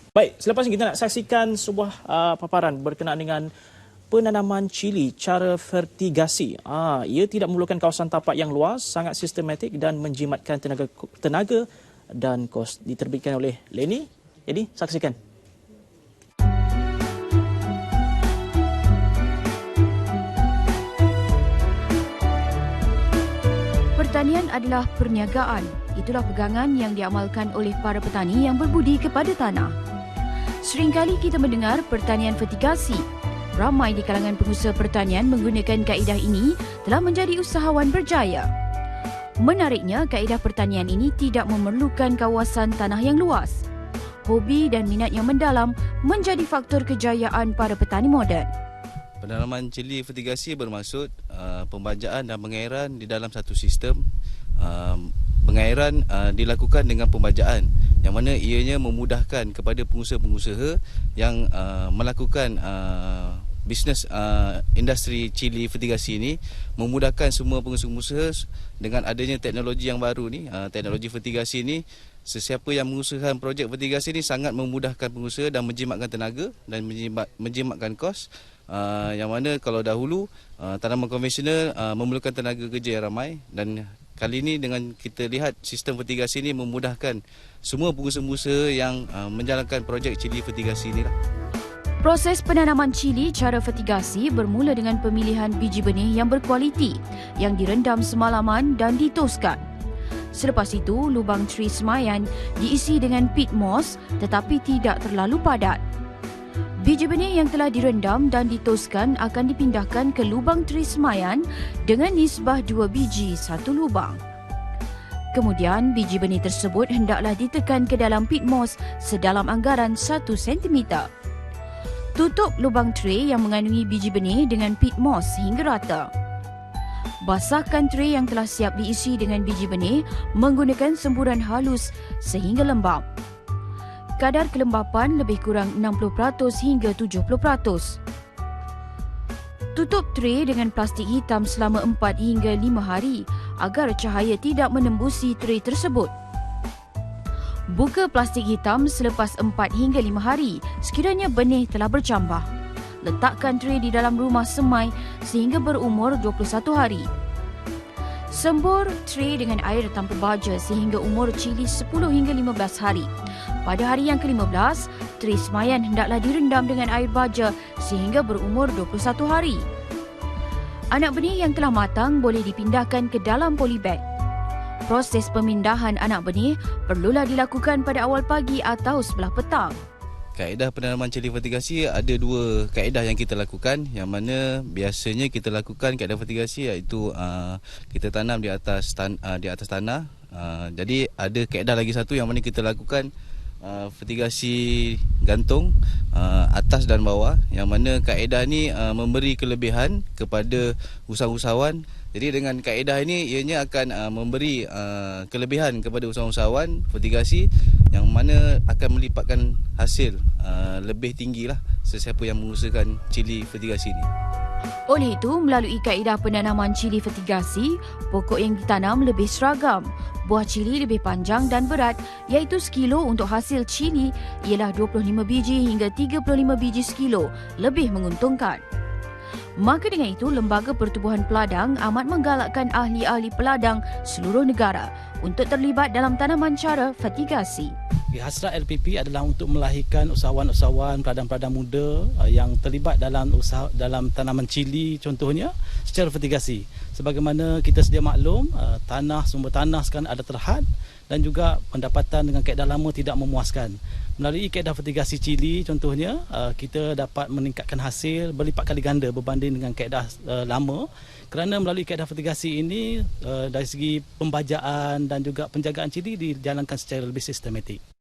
Baik, selepas ini kita nak saksikan sebuah paparan berkenaan dengan penanaman cili cara vertigasi. Ia tidak memerlukan kawasan tapak yang luas, sangat sistematik dan menjimatkan tenaga dan kos. Diterbitkan oleh Lenny. Jadi, saksikan. Pertanian adalah perniagaan. Itulah pegangan yang diamalkan oleh para petani yang berbudi kepada tanah. Seringkali kita mendengar pertanian vertigasi. Ramai di kalangan pengusaha pertanian menggunakan kaedah ini telah menjadi usahawan berjaya. Menariknya, kaedah pertanian ini tidak memerlukan kawasan tanah yang luas. Hobi dan minat yang mendalam menjadi faktor kejayaan para petani moden. Penanaman cili vertigasi bermaksud pembajaan dan pengairan di dalam satu sistem. Pengairan dilakukan dengan pembajaan yang mana ianya memudahkan kepada pengusaha-pengusaha yang melakukan bisnes industri cili vertigasi ini, memudahkan semua pengusaha-pengusaha dengan adanya teknologi yang baru ni. Teknologi vertigasi ini, sesiapa yang mengusahakan projek vertigasi ini sangat memudahkan pengusaha dan menjimatkan tenaga dan menjimatkan kos. Yang mana kalau dahulu tanaman konvensional memerlukan tenaga kerja yang ramai, dan kali ini dengan kita lihat sistem vertigasi ini memudahkan semua pengusaha-pengusaha yang menjalankan projek cili vertigasi ini. Proses penanaman cili cara vertigasi bermula dengan pemilihan biji benih yang berkualiti yang direndam semalaman dan ditoskan. Selepas itu, lubang tray semayan diisi dengan peat moss tetapi tidak terlalu padat. Biji benih yang telah direndam dan ditoskan akan dipindahkan ke lubang tray semayan dengan nisbah 2 biji 1 lubang. Kemudian, biji benih tersebut hendaklah ditekan ke dalam peat moss sedalam anggaran 1 cm. Tutup lubang tray yang mengandungi biji benih dengan peat moss hingga rata. Basahkan tray yang telah siap diisi dengan biji benih menggunakan semburan halus sehingga lembap. Kadar kelembapan lebih kurang 60% hingga 70%. Tutup tray dengan plastik hitam selama 4 hingga 5 hari agar cahaya tidak menembusi tray tersebut. Buka plastik hitam selepas 4 hingga 5 hari sekiranya benih telah bercambah. Letakkan tray di dalam rumah semai sehingga berumur 21 hari. Sembur tray dengan air tanpa baja sehingga umur cili 10 hingga 15 hari. Pada hari yang ke-15, tray semayan hendaklah direndam dengan air baja sehingga berumur 21 hari. Anak benih yang telah matang boleh dipindahkan ke dalam polybag. Proses pemindahan anak benih perlulah dilakukan pada awal pagi atau sebelah petang. Kaedah penanaman cili vertigasi ada 2 kaedah yang kita lakukan, yang mana biasanya kita lakukan kaedah vertigasi iaitu kita tanam di atas tanah. Jadi ada kaedah lagi satu yang mana kita lakukan vertigasi gantung atas dan bawah, yang mana kaedah ni memberi kelebihan kepada usahawan. Jadi dengan kaedah ini ianya akan memberi kelebihan kepada usahawan vertigasi yang mana akan melipatkan hasil lebih tinggilah sesiapa yang mengusahakan cili vertigasi ini. Oleh itu, melalui kaedah penanaman cili vertigasi, pokok yang ditanam lebih seragam. Buah cili lebih panjang dan berat, iaitu sekilo untuk hasil cili ialah 25 biji hingga 35 biji sekilo, lebih menguntungkan. Maka dengan itu, Lembaga Pertubuhan Peladang amat menggalakkan ahli-ahli peladang seluruh negara untuk terlibat dalam tanaman cara vertigasi. Hasrat LPP adalah untuk melahirkan usahawan-usahawan, peladang-peladang muda yang terlibat dalam tanaman cili contohnya secara vertigasi. Sebagaimana kita sedia maklum, sumber tanah sekarang ada terhad dan juga pendapatan dengan kaedah lama tidak memuaskan. Melalui kaedah vertigasi cili contohnya, kita dapat meningkatkan hasil berlipat kali ganda berbanding dengan kaedah lama, kerana melalui kaedah vertigasi ini dari segi pembajaan dan juga penjagaan cili dijalankan secara lebih sistematik.